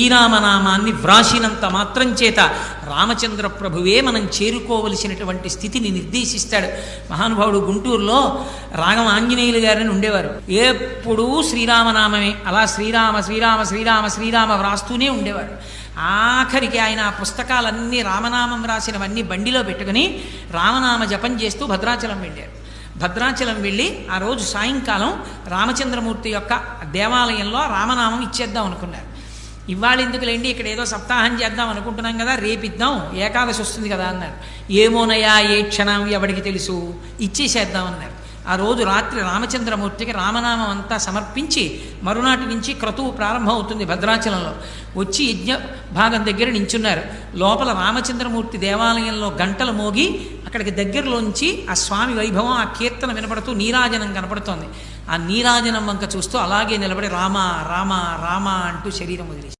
శ్రీరామనామాన్ని వ్రాసినంత మాత్రం చేత రామచంద్ర ప్రభువే మనం చేరుకోవలసినటువంటి స్థితిని నిర్దేశిస్తాడు. మహానుభావుడు గుంటూరులో రాగం ఆంజనేయులు గారని ఉండేవారు. ఎప్పుడూ శ్రీరామనామమే, అలా శ్రీరామ శ్రీరామ శ్రీరామ శ్రీరామ వ్రాస్తూనే ఉండేవారు. ఆఖరికి ఆయన ఆ పుస్తకాలన్నీ రామనామం రాసినవన్నీ బండిలో పెట్టుకుని రామనామ జపం చేస్తూ భద్రాచలం వెళ్ళారు. భద్రాచలం వెళ్ళి ఆ రోజు సాయంకాలం రామచంద్రమూర్తి యొక్క దేవాలయంలో రామనామం ఇచ్చేద్దాం అనుకున్నారు. ఇవాళ ఎందుకులేండి, ఇక్కడ ఏదో సప్తాహం చేద్దాం అనుకుంటున్నాం కదా, రేపిద్దాం, ఏకాదశి వస్తుంది కదా అన్నారు. ఏమోనయా ఏ క్షణం ఎవడికి తెలుసు, ఇచ్చేసేద్దాం అన్నారు. ఆ రోజు రాత్రి రామచంద్రమూర్తికి రామనామం అంతా సమర్పించి మరునాటి నుంచి క్రతువు ప్రారంభం అవుతుంది భద్రాచలంలో. వచ్చి యజ్ఞ భాగం దగ్గర నించున్నారు. లోపల రామచంద్రమూర్తి దేవాలయంలో గంటలు మోగి అక్కడికి దగ్గరలోంచి ఆ స్వామి వైభవం, ఆ కీర్తన వినపడుతూ నీరాజనం కనపడుతోంది. ఆ నీరాజనం వంక చూస్తూ అలాగే నిలబడి రామ రామ రామ అంటూ శరీరం వదిలేశారు.